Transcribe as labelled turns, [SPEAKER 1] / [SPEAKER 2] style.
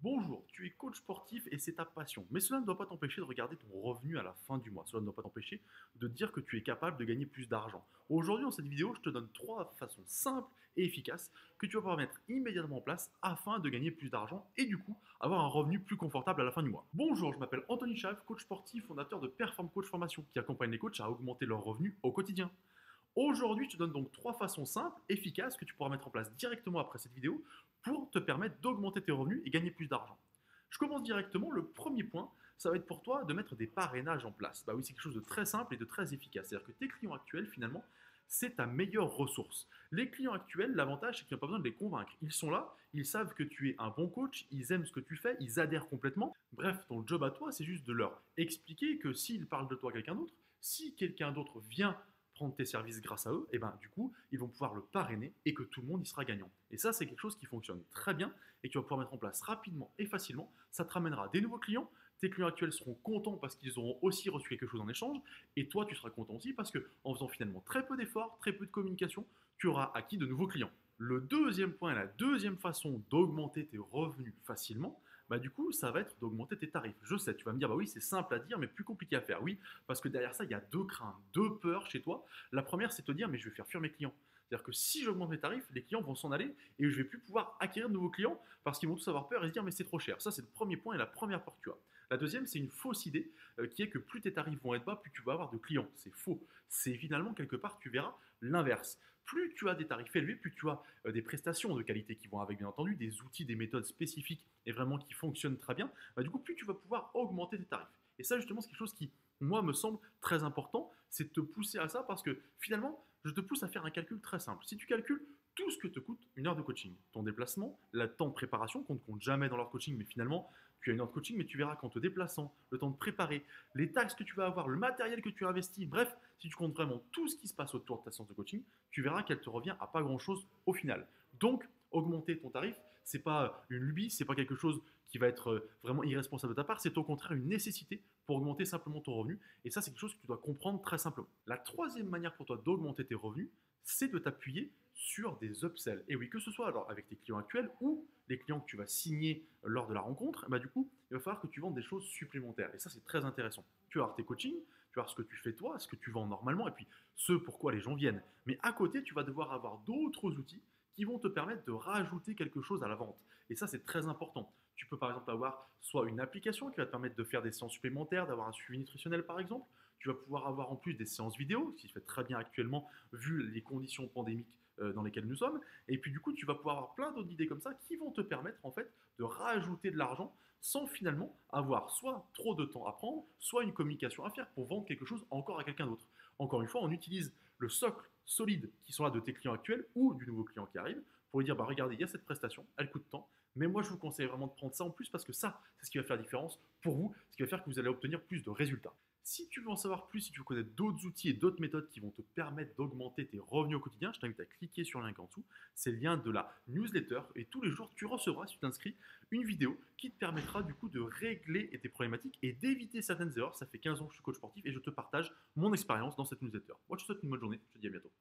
[SPEAKER 1] Bonjour, tu es coach sportif et c'est ta passion, mais cela ne doit pas t'empêcher de regarder ton revenu à la fin du mois. Cela ne doit pas t'empêcher de dire que tu es capable de gagner plus d'argent. Aujourd'hui, dans cette vidéo, je te donne trois façons simples et efficaces que tu vas pouvoir mettre immédiatement en place afin de gagner plus d'argent et du coup avoir un revenu plus confortable à la fin du mois. Bonjour, je m'appelle Anthony Chave, coach sportif, fondateur de Perform Coach Formation, qui accompagne les coachs à augmenter leurs revenus au quotidien. Aujourd'hui, je te donne donc trois façons simples, efficaces, que tu pourras mettre en place directement après cette vidéo pour te permettre d'augmenter tes revenus et gagner plus d'argent. Je commence directement. Le premier point, ça va être pour toi de mettre des parrainages en place. Bah oui, c'est quelque chose de très simple et de très efficace. C'est-à-dire que tes clients actuels, finalement, c'est ta meilleure ressource. Les clients actuels, l'avantage, c'est qu'il n'y a pas besoin de les convaincre. Ils sont là, ils savent que tu es un bon coach, ils aiment ce que tu fais, ils adhèrent complètement. Bref, ton job à toi, c'est juste de leur expliquer que s'ils parlent de toi à quelqu'un d'autre, si quelqu'un d'autre vient prendre tes services grâce à eux, et ben du coup, ils vont pouvoir le parrainer et que tout le monde y sera gagnant. Et ça, c'est quelque chose qui fonctionne très bien et que tu vas pouvoir mettre en place rapidement et facilement. Ça te ramènera des nouveaux clients. Tes clients actuels seront contents parce qu'ils auront aussi reçu quelque chose en échange. Et toi, tu seras content aussi parce que en faisant finalement très peu d'efforts, très peu de communication, tu auras acquis de nouveaux clients. Le deuxième point, la deuxième façon d'augmenter tes revenus facilement, bah du coup, ça va être d'augmenter tes tarifs. Je sais, tu vas me dire, bah oui, c'est simple à dire, mais plus compliqué à faire. Oui, parce que derrière ça, il y a deux craintes, deux peurs chez toi. La première, c'est de te dire, mais je vais faire fuir mes clients. C'est-à-dire que si j'augmente mes tarifs, les clients vont s'en aller et je vais plus pouvoir acquérir de nouveaux clients parce qu'ils vont tous avoir peur et se dire, mais c'est trop cher. Ça, c'est le premier point et la première peur que tu as. La deuxième, c'est une fausse idée qui est que plus tes tarifs vont être bas, plus tu vas avoir de clients. C'est faux. C'est finalement quelque part, tu verras l'inverse. Plus tu as des tarifs élevés, plus tu as des prestations de qualité qui vont avec, bien entendu, des outils, des méthodes spécifiques et vraiment qui fonctionnent très bien, bah, du coup, plus tu vas pouvoir augmenter tes tarifs. Et ça, justement, c'est quelque chose qui, moi, me semble très important, c'est de te pousser à ça parce que finalement, je te pousse à faire un calcul très simple. Si tu calcules tout ce que te coûte une heure de coaching, ton déplacement, le temps de préparation qu'on ne compte jamais dans leur coaching, mais finalement, tu as une heure de coaching, mais tu verras qu'en te déplaçant, le temps de préparer, les taxes que tu vas avoir, le matériel que tu as investi, bref, si tu comptes vraiment tout ce qui se passe autour de ta séance de coaching, tu verras qu'elle te revient à pas grand-chose au final. Donc, augmenter ton tarif, c'est pas une lubie, c'est pas quelque chose qui va être vraiment irresponsable de ta part, c'est au contraire une nécessité pour augmenter simplement ton revenu. Et ça, c'est quelque chose que tu dois comprendre très simplement. La troisième manière pour toi d'augmenter tes revenus, c'est de t'appuyer sur des upsells. Et oui, que ce soit alors avec tes clients actuels ou les clients que tu vas signer lors de la rencontre, bah du coup, il va falloir que tu vendes des choses supplémentaires. Et ça, c'est très intéressant. Tu vas avoir tes coachings, tu vas avoir ce que tu fais toi, ce que tu vends normalement, et puis ce pourquoi les gens viennent. Mais à côté, tu vas devoir avoir d'autres outils qui vont te permettre de rajouter quelque chose à la vente. Et ça, c'est très important. Tu peux par exemple avoir soit une application qui va te permettre de faire des séances supplémentaires, d'avoir un suivi nutritionnel par exemple. Tu vas pouvoir avoir en plus des séances vidéo, ce qui se fait très bien actuellement vu les conditions pandémiques dans lesquelles nous sommes. Et puis du coup, tu vas pouvoir avoir plein d'autres idées comme ça qui vont te permettre en fait de rajouter de l'argent sans finalement avoir soit trop de temps à prendre, soit une communication à faire pour vendre quelque chose encore à quelqu'un d'autre. Encore une fois, on utilise le socle solide qui sont là de tes clients actuels ou du nouveau client qui arrive pour lui dire bah regardez, il y a cette prestation, elle coûte tant, mais moi je vous conseille vraiment de prendre ça en plus parce que ça, c'est ce qui va faire la différence pour vous, ce qui va faire que vous allez obtenir plus de résultats. Si tu veux en savoir plus, si tu veux connaître d'autres outils et d'autres méthodes qui vont te permettre d'augmenter tes revenus au quotidien, je t'invite à cliquer sur le lien en dessous. C'est le lien de la newsletter et tous les jours tu recevras, si tu t'inscris, une vidéo qui te permettra du coup de régler tes problématiques et d'éviter certaines erreurs. Ça fait 15 ans que je suis coach sportif et je te partage mon expérience dans cette newsletter. Moi je te souhaite une bonne journée, je te dis à bientôt.